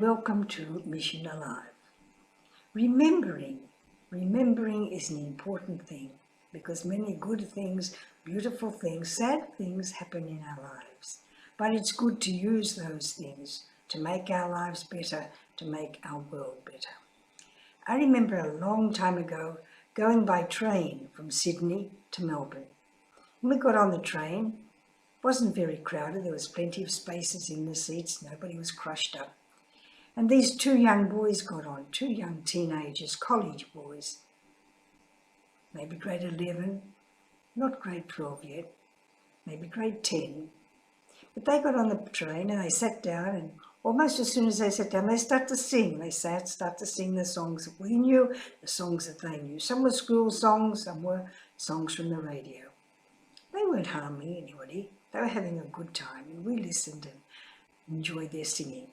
welcome to Mission Alive. Remembering is an important thing because many good things, beautiful things, sad things happen in our lives. But it's good to use those things to make our lives better, to make our world better. I remember a long time ago going by train from Sydney to Melbourne. When we got on the train, it wasn't very crowded, there was plenty of spaces in the seats, nobody was crushed up. And these two young boys got on, two young teenagers, college boys, maybe grade 11, not grade 12 yet, maybe grade 10. But they got on the train and they sat down, and almost as soon as they sat down, they start to sing. They start to sing the songs that we knew, the songs that they knew. Some were school songs, some were songs from the radio. They weren't harming anybody. They were having a good time, and we listened and enjoyed their singing.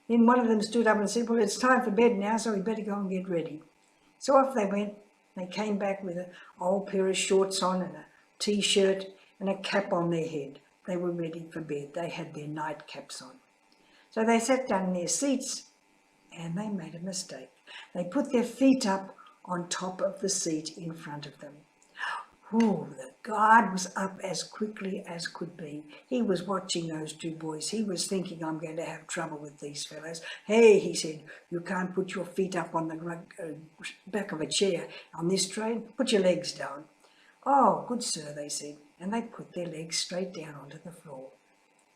Then one of them stood up and said, well, it's time for bed now, so we better go and get ready. So off they went. They came back with an old pair of shorts on and a t-shirt and a cap on their head. They were ready for bed. They had their nightcaps on. So they sat down in their seats and they made a mistake. They put their feet up on top of the seat in front of them. Oh, the guard was up as quickly as could be. He was watching those two boys. He was thinking, I'm going to have trouble with these fellows. Hey, he said, you can't put your feet up on the back of a chair on this train. Put your legs down. Oh, good sir, they said. And they put their legs straight down onto the floor.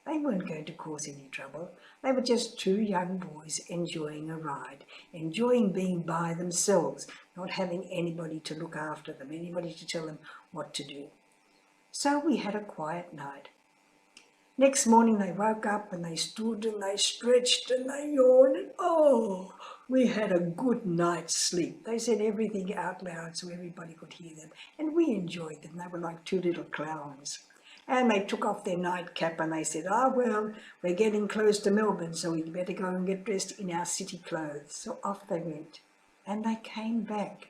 They weren't going to cause any trouble. They were just two young boys enjoying a ride, enjoying being by themselves, not having anybody to look after them, anybody to tell them what to do. So we had a quiet night. Next morning they woke up and they stood and they stretched and they yawned and oh, we had a good night's sleep. They said everything out loud so everybody could hear them, and we enjoyed them. They were like two little clowns. And they took off their nightcap and they said, oh, well, we're getting close to Melbourne, so we'd better go and get dressed in our city clothes. So off they went. And they came back.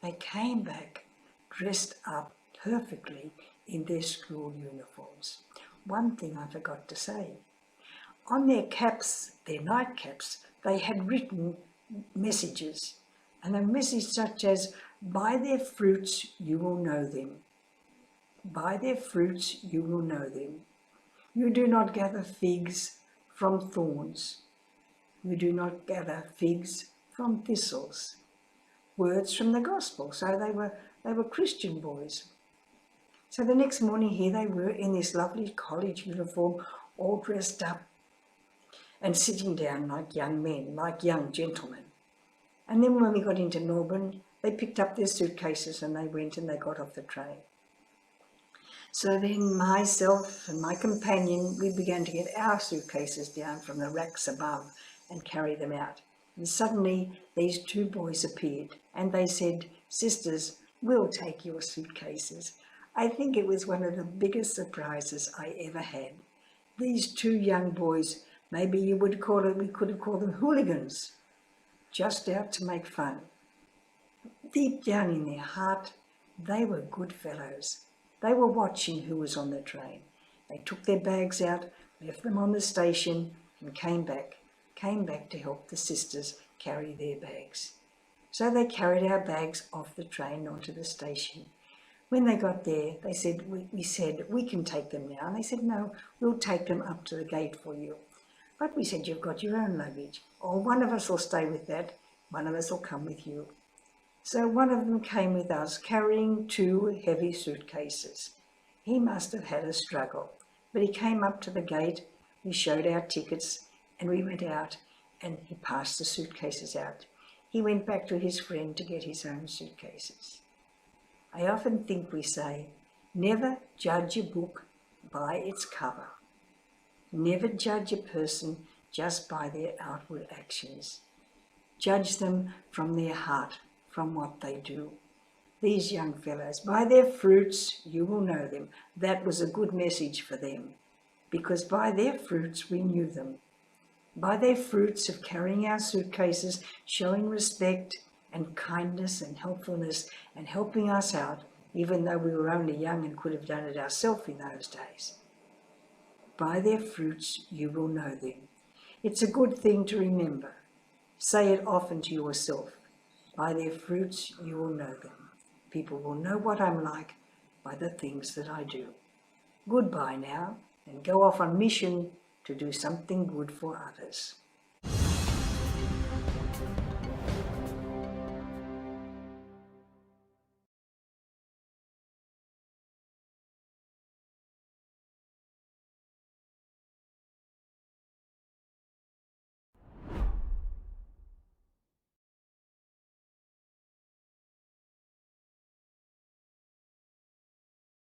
They came back dressed up perfectly in their school uniforms. One thing I forgot to say. On their caps, their nightcaps, they had written messages. And a message such as, by their fruits you will know them. By their fruits you will know them. You do not gather figs from thorns. You do not gather figs from thistles. Words from the gospel. So they were Christian boys. So the next morning here they were in this lovely college uniform, all dressed up and sitting down like young men, like young gentlemen. And then when we got into Melbourne, they picked up their suitcases and they went and they got off the train. So then myself and my companion, we began to get our suitcases down from the racks above and carry them out. And suddenly these two boys appeared and they said, sisters, we'll take your suitcases. I think it was one of the biggest surprises I ever had. These two young boys, maybe we could have called them hooligans, just out to make fun. Deep down in their heart, they were good fellows. They were watching who was on the train. They took their bags out, left them on the station and came back to help the sisters carry their bags. So they carried our bags off the train onto the station. When they got there, they said, we said, we can take them now. And they said, no, we'll take them up to the gate for you. But we said, you've got your own luggage. Or one of us will stay with that, one of us will come with you. So one of them came with us carrying two heavy suitcases. He must have had a struggle, but he came up to the gate, we showed our tickets and we went out and he passed the suitcases out. He went back to his friend to get his own suitcases. I often think we say, never judge a book by its cover. Never judge a person just by their outward actions. Judge them from their heart, from what they do. These young fellows, by their fruits you will know them. That was a good message for them, because by their fruits we knew them. By their fruits of carrying our suitcases, showing respect and kindness and helpfulness and helping us out, even though we were only young and could have done it ourselves in those days. By their fruits you will know them. It's a good thing to remember. Say it often to yourself. By their fruits you will know them. People will know what I'm like by the things that I do. Goodbye now, and go off on mission to do something good for others.